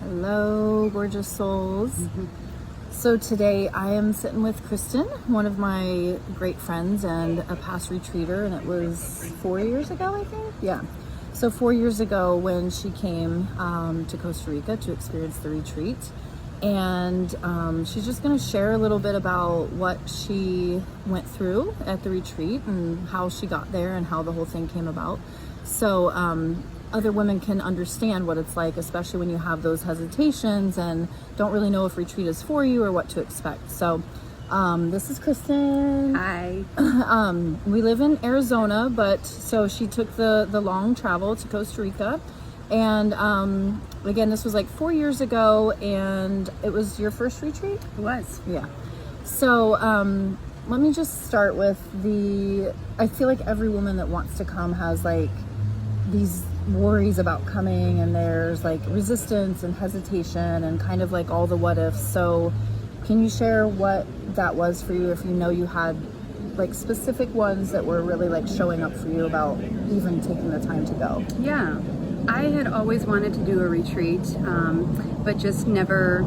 Hello, gorgeous souls. So today I am sitting with Kristin, one of my great friends and a past retreater, and it was 4 years ago, I think. Yeah. So 4 years ago when she came to Costa Rica to experience the retreat, and she's just going to share a little bit about what she went through at the retreat and how she got there and how the whole thing came about. So other women can understand what it's like, especially when you have those hesitations and don't really know if retreat is for you or what to expect. So this is Kristin. Hi. We live in Arizona, but so she took the long travel to Costa Rica. And again, this was like 4 years ago, and it was your first retreat? It was. Yeah. So let me just start with I feel like every woman that wants to come has like these worries about coming, and there's like resistance and hesitation and kind of like all the what ifs. So can you share what that was for you, if you know you had like specific ones that were really like showing up for you about even taking the time to go? Yeah. I had always wanted to do a retreat, but just never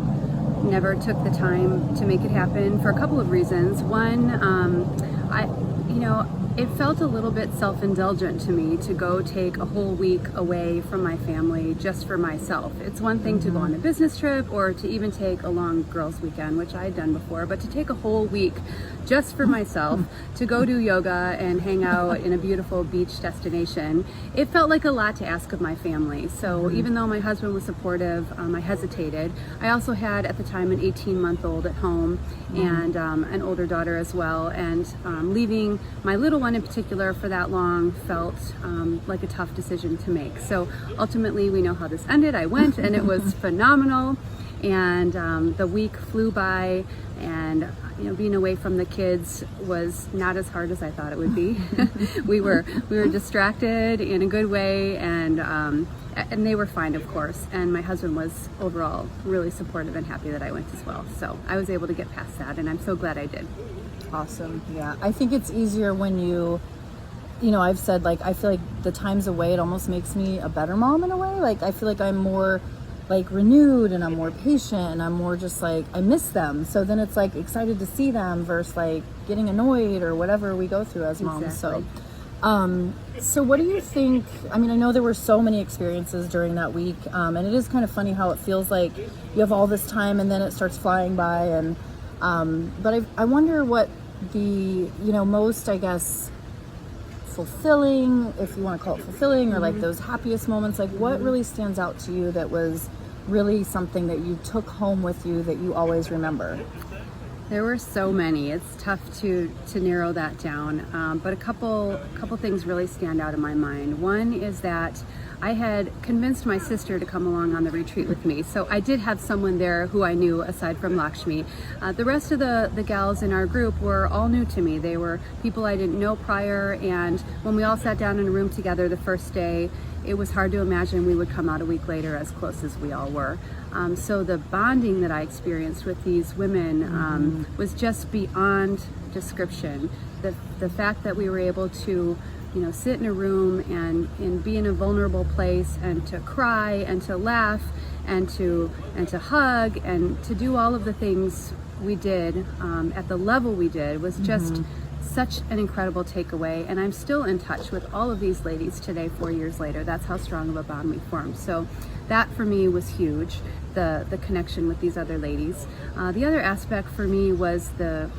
took the time to make it happen for a couple of reasons. One, it felt a little bit self-indulgent to me to go take a whole week away from my family just for myself. It's one thing to go on a business trip or to even take a long girls' weekend, which I had done before, but to take a whole week just for myself to go do yoga and hang out in a beautiful beach destination, it felt like a lot to ask of my family. So even though my husband was supportive, I hesitated. I also had at the time an 18-month-old at home and an older daughter as well, and leaving my little one in particular for that long felt like a tough decision to make. So ultimately, we know how this ended. I went and it was phenomenal, and the week flew by, and being away from the kids was not as hard as I thought it would be. we were distracted in a good way, and they were fine, of course. And my husband was overall really supportive and happy that I went as well. So I was able to get past that, and I'm so glad I did. Awesome. Yeah. I think it's easier when I've said, like, I feel like the times away, it almost makes me a better mom in a way. Like, I feel like I'm more like renewed, and I'm more patient, and I'm more just like, I miss them. So then it's like excited to see them versus like getting annoyed or whatever we go through as moms. Exactly. So what do you think? I mean, I know there were so many experiences during that week, and it is kind of funny how it feels like you have all this time and then it starts flying by. And but I wonder what the most, I guess, fulfilling, if you want to call it fulfilling, or like those happiest moments, like what really stands out to you that was really something that you took home with you that you always remember? There were so many. It's tough to narrow that down, but a couple things really stand out in my mind. One is that I had convinced my sister to come along on the retreat with me, so I did have someone there who I knew aside from Lakshmi. The rest of the gals in our group were all new to me. They were people I didn't know prior, and when we all sat down in a room together the first day, it was hard to imagine we would come out a week later as close as we all were. So the bonding that I experienced with these women was just beyond description. The fact that we were able to sit in a room and be in a vulnerable place, and to cry and to laugh and to hug and to do all of the things we did at the level we did was just such an incredible takeaway. And I'm still in touch with all of these ladies today, 4 years later. That's how strong of a bond we formed. So that for me was huge, the connection with these other ladies. The other aspect for me was the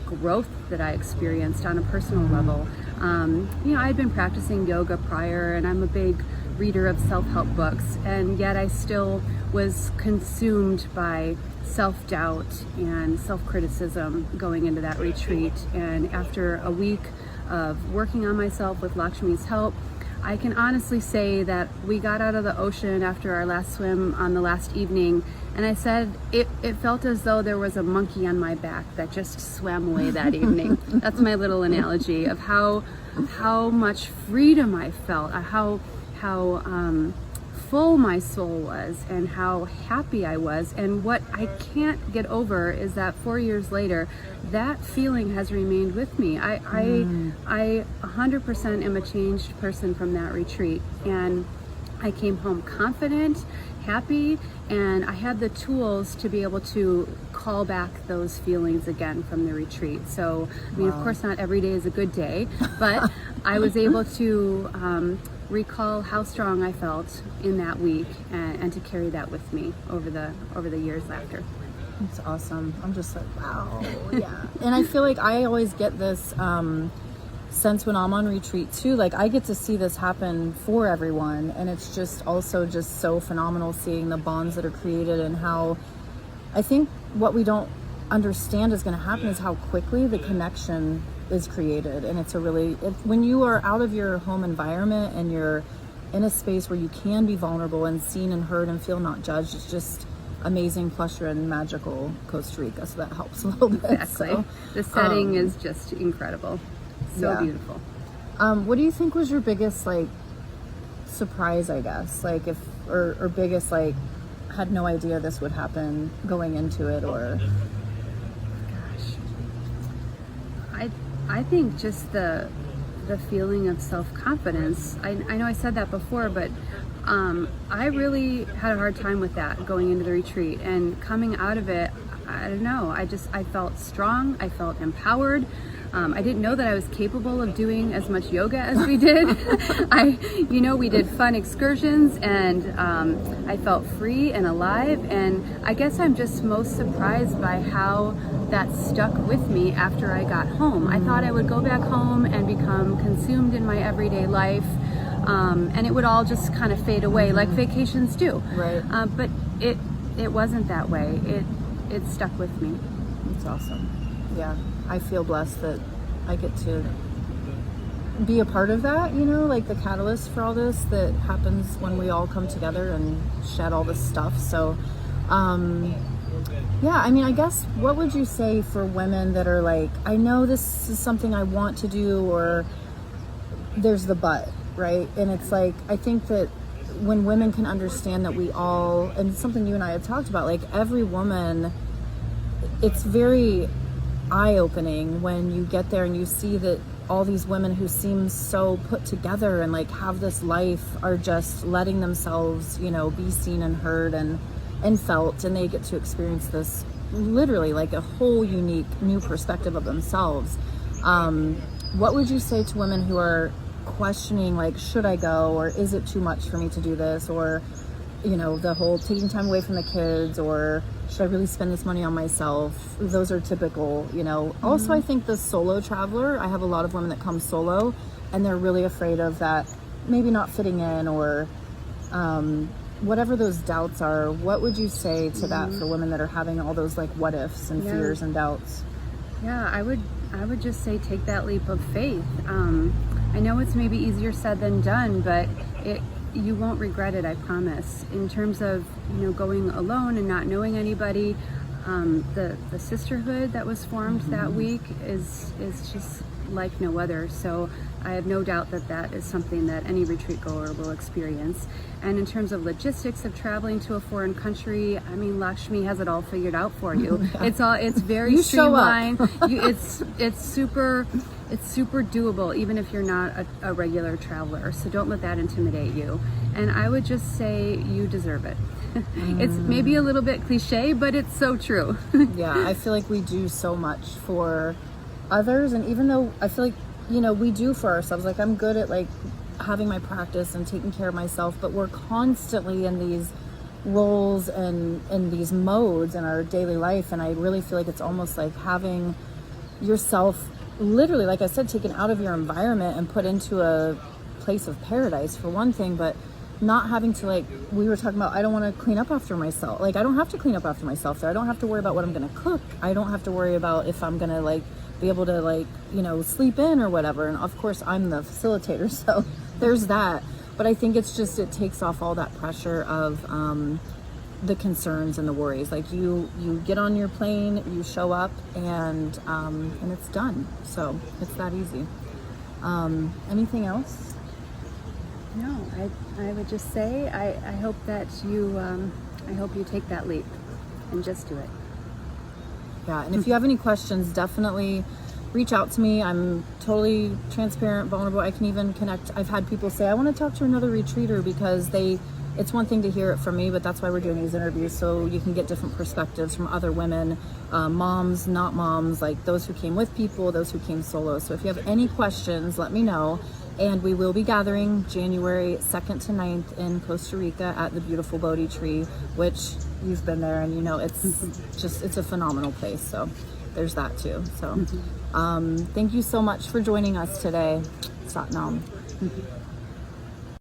growth that I experienced on a personal level. I'd been practicing yoga prior, and I'm a big reader of self-help books, and yet I still was consumed by self-doubt and self-criticism going into that retreat. And after a week of working on myself with Lakshmi's help, I can honestly say that we got out of the ocean after our last swim on the last evening, and I said it felt as though there was a monkey on my back that just swam away that evening. That's my little analogy of how much freedom I felt, how full my soul was, and how happy I was. And what I can't get over is that 4 years later, that feeling has remained with me. I 100% am a changed person from that retreat. And I came home confident, happy, and I had the tools to be able to call back those feelings again from the retreat. So, I mean, of course, not every day is a good day, but I was able to recall how strong I felt in that week, and to carry that with me over the years after. It's awesome. I'm just like, wow, yeah. And I feel like I always get this sense when I'm on retreat too, like I get to see this happen for everyone, and it's just also just so phenomenal seeing the bonds that are created, and how I think what we don't understand is going to happen is how quickly the connection is created. And it's when you are out of your home environment and you're in a space where you can be vulnerable and seen and heard and feel not judged, it's just amazing, plus you're in magical Costa Rica, so that helps a little bit. Exactly. So, the setting is just incredible. So beautiful. What do you think was your biggest like surprise, I guess, like or biggest like had no idea this would happen going into it? Or I think just the feeling of self-confidence. I know I said that before, but I really had a hard time with that going into the retreat, and coming out of it, I don't know, I felt strong, I felt empowered. I didn't know that I was capable of doing as much yoga as we did. We did fun excursions, and I felt free and alive. And I guess I'm just most surprised by how that stuck with me after I got home. I thought I would go back home and become consumed in my everyday life, and it would all just kind of fade away like vacations do. Right. But it wasn't that way. It stuck with me. It's awesome. Yeah, I feel blessed that I get to be a part of that, like the catalyst for all this that happens when we all come together and shed all this stuff. So, yeah, I mean, I guess what would you say for women that are like, I know this is something I want to do, or there's the but, right? And it's like, I think that when women can understand that we all, and it's something you and I had talked about, like every woman, it's very eye-opening when you get there and you see that all these women who seem so put together and like have this life are just letting themselves, be seen and heard and felt, and they get to experience this literally like a whole unique new perspective of themselves. What would you say to women who are questioning, like, should I go, or is it too much for me to do this, or the whole taking time away from the kids, or should I really spend this money on myself? Those are typical, Also, I think the solo traveler, I have a lot of women that come solo and they're really afraid of that, maybe not fitting in, or whatever those doubts are. What would you say to that for women that are having all those like what ifs and fears and doubts? Yeah, I would just say take that leap of faith. I know it's maybe easier said than done, but you won't regret it, I promise. In terms of going alone and not knowing anybody, the sisterhood that was formed that week is just like no other. So I have no doubt that is something that any retreat goer will experience. And in terms of logistics of traveling to a foreign country, I mean, Lakshmi has it all figured out for you. Yeah. It's very streamlined. It's super doable, even if you're not a regular traveler. So don't let that intimidate you. And I would just say you deserve it. It's maybe a little bit cliche, but it's so true. Yeah, I feel like we do so much for others, and even though I feel like we do for ourselves, like I'm good at like having my practice and taking care of myself, but we're constantly in these roles and in these modes in our daily life, and I really feel like it's almost like having yourself literally, like I said, taken out of your environment and put into a place of paradise for one thing, but not having to, like we were talking about, I don't want to clean up after myself. Like I don't have to clean up after myself there. I don't have to worry about what I'm going to cook. I don't have to worry about if I'm going to like be able to like, sleep in or whatever. And of course I'm the facilitator, so there's that. But I think it's just, it takes off all that pressure of the concerns and the worries. Like you get on your plane, you show up, and it's done. So it's that easy. Anything else? No, I would just say I hope that I hope you take that leap and just do it. Yeah, and if you have any questions, definitely reach out to me. I'm totally transparent, vulnerable. I can even connect. I've had people say, I want to talk to another retreater, because it's one thing to hear it from me, but that's why we're doing these interviews, so you can get different perspectives from other women, moms, not moms, like those who came with people, those who came solo. So if you have any questions, let me know. And we will be gathering January 2nd to 9th in Costa Rica at the beautiful Bodhi Tree, which you've been there and you know it's it's a phenomenal place. So there's that too. So thank you so much for joining us today. Sat Nam.